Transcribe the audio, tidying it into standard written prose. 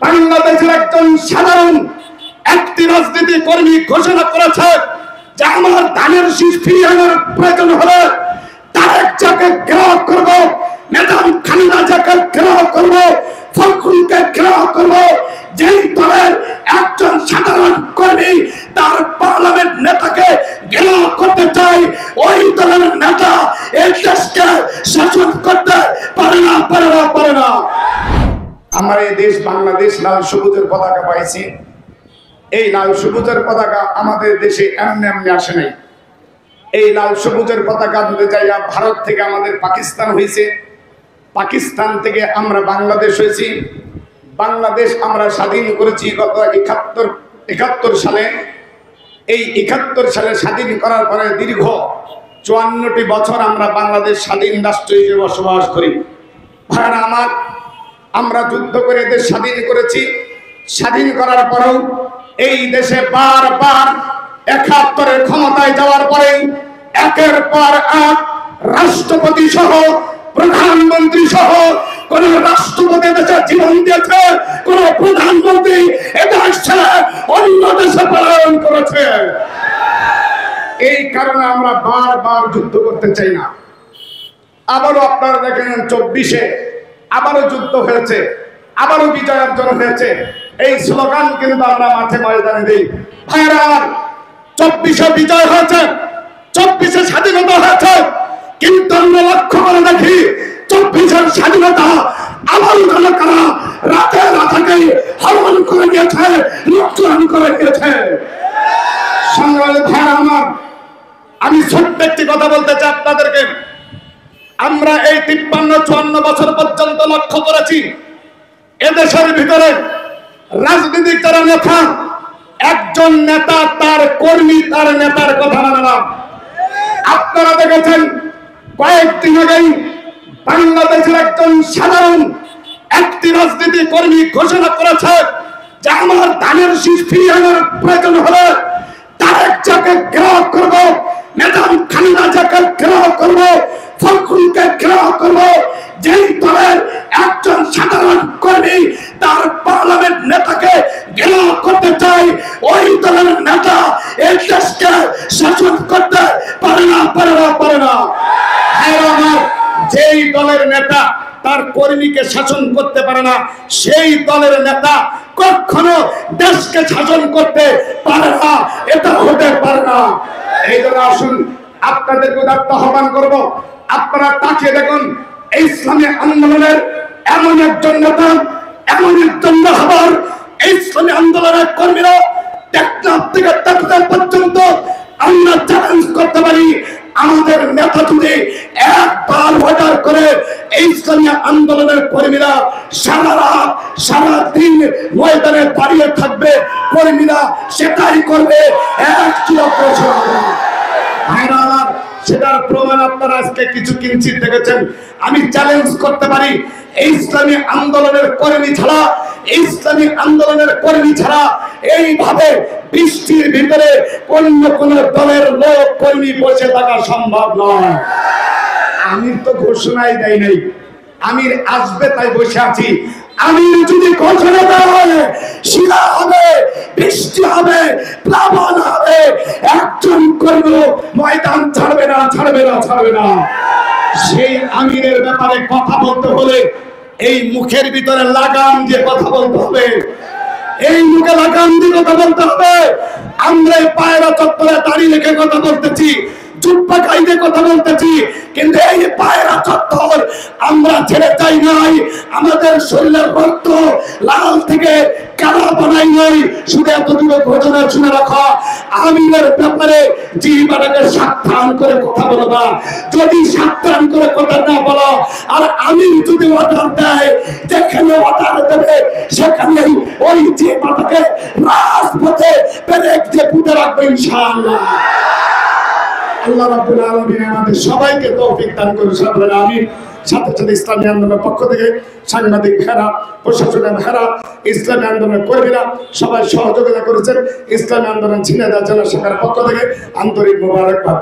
বাংলাদেশের একজন সাধারণ একটি রাজনীতি কর্মী ঘোষণা করেছে যে আমার ধানের শীষ ফিরিয়ে আনার প্রয়োজন হলে তারেক যাকে ঘেরাও করব, ম্যাডাম খালেদা যাকে ঘেরাও করব, ফখরুলকে ঘেরাও করব। যেই দলের একজন সাধারণ কর্মী তার পার্লামেন্ট নেতাকে ঘেরাও করতে চায়, ওই দলের নেতা এই দেশকে শাসন করতে পারে না। আমার এই দেশ বাংলাদেশ লাল সবুজের পতাকা পাইছি। এই লাল সবুজের পতাকা আমাদের দেশে এমনি এমনি আসে নাই। এই লাল সবুজের পতাকা ধরে যাইয়া ভারত থেকে আমাদের পাকিস্তান হয়েছে, পাকিস্তান থেকে আমরা বাংলাদেশ হয়েছি। বাংলাদেশ আমরা স্বাধীন করেছি গত 71 সালে। এই 71 সালে স্বাধীন করার পরে দীর্ঘ 54টি বছর আমরা বাংলাদেশ স্বাধীন রাষ্ট্র হিসেবে বসবাস করি। ভাইরা আমার, আমরা যুদ্ধ করে দেশ স্বাধীন করেছি। স্বাধীন করার পরেও এই দেশে বারবার 71-এর ক্ষমতায় যাওয়ার পরে একের পর এক রাষ্ট্রপতি সহ প্রধানমন্ত্রী সহ কোন রাষ্ট্রপতি দেশে জীবন দিয়েছে, কোন প্রধানমন্ত্রী এদেশ ছেড়ে অন্য দেশে পলায়ন করেছে। এই কারণে আমরা বারবার যুদ্ধ করতে চাই না। আবারও আপনারা দেখেন 24-এ আবারও যুদ্ধ হয়েছে, আবারও বিজয় অর্জন হয়েছে। এই স্লোগান কিন্তু আমরা মাঠে ময়দানে দিই। ভাইরা আমার, 24-এ বিজয় হয়েছে, 24-এ স্বাধীনতা হয়েছে, কিন্তু আমরা লক্ষ্য করে দেখি 24-এর স্বাধীনতা আমল করে কারা রাতে হরণ করে নিয়েছে, লুণ্ঠন করে নিয়েছে। সংগ্রামী ভাইরা আমার, আমি ছোট্ট একটি কথা বলতে চাই আপনাদেরকে। আমরা এই 53-54 বছর পর্যন্ত লক্ষ্য করেছি এদেশের ভিতরে রাজনৈতিক যারা নেতা, একজন নেতা তার কর্মী তার নেতার কথা মানে না। আপনারা দেখেছেন কয়েকদিন আগেই বাংলাদেশের একজন সাধারণ একটি রাজনীতি কর্মী ঘোষণা করেছে যে আমার ধানের শীষ ফিরিয়ে আনার প্রয়োজন হলে তারেক যাকে ঘেরাও করব, ম্যাডাম খালেদা যাকে ঘেরাও করব, ফখরুলকে ঘেরাও করব। যেই দলের একজন সাধারণ কর্মী তার পার্লামেন্ট নেতাকে ঘেরাও করতে চায়, ওই দলের নেতা এই দেশকে শাসন করতে পারে না। যেই দলের নেতা তার কর্মীকে শাসন করতে পারে না, সেই দলের নেতা কখনো দেশকে শাসন করতে পারে না, এটা হতে পারে না। এই জন্য আসুন আপনাদেরকে উদাত্ত আহ্বান করবো, আপনারা তাকিয়ে দেখুন এই ইসলামী আন্দোলনের এমন একজন নেতা, এমন একজন রাহবার, এই ইসলামী আন্দোলনের কর্মীরা টেকনাফ থেকে টেকনাফ পর্যন্ত আমরা চ্যালেঞ্জ করতে পারি, আমাদের নেতা যদি একবার অর্ডার করে এই ইসলামী আন্দোলনের কর্মীরা সারা রাত সারা দিন ময়দানে দাঁড়িয়ে থাকবে, কর্মীরা সেটাই করবে। সেটার প্রমাণ আপনারা আজকে কিছু কিঞ্চিত দেখেছেন। আমি চ্যালেঞ্জ করতে পারি এই ইসলামী আন্দোলনের কর্মী ছাড়া এইভাবে বৃষ্টির ভিতরে অন্য কোন দলের লোক কর্মী বসে থাকা সম্ভব নয়। আমির তো ঘোষণাই দেয় নাই, আমির আসবে তাই বসে আছি। আমির যদি ঘোষণা দেওয়া হয় শিলা হবে, বৃষ্টি হবে, প্লাবন হবে, একজন কর্মী ময়দান ছাড়বে না। সেই আমিরের ব্যাপারে কথা বলতে হলে এই মুখের ভিতরে লাগাম দিয়ে কথা বলতে হবে, এই মুখে লাগাম দিয়ে কথা বলতে হবে। আমরা পায়রা চত্বরে দাঁড়িয়ে রেখে কথা বলতেছি, জুব্বা গাইতে কথা বলতেছি, কিন্তু এই পায়রা চত্বর আমরা ছেড়ে চাই নাই। আমাদের শরীরের রক্ত লাল থেকে কালা বানাই নাই। শুধু এতটুকু ঘোষণা শুনে রাখা, আমিনের ব্যাপারে জিহ্বাটাকে সাবধান করে কথা বলবা। যদি সাবধান করে কথা না বলো, আর আমির যদি অর্ডার দেয়, যেখানে অর্ডার দেবে সেখানেই ওই জিহ্বাটাকে রাজপথে পেরেক দিয়ে পুঁতে রাখবে ইনশাআল্লাহ। আল্লাহ রাব্বুল আলামিন আমাদের সবাইকে তৌফিক দান করুন, সকলে আমিন। সাথে সাথে ইসলামী আন্দোলনের পক্ষ থেকে সাংবাদিক ভাইরা, প্রশাসনের ভাইরা, ইসলামী আন্দোলনের কর্মীরা সবাই সহযোগিতা করেছেন। ইসলামী আন্দোলন ঝিনাইদহ জেলা শাখার পক্ষ থেকে আন্তরিক মোবারকবাদ।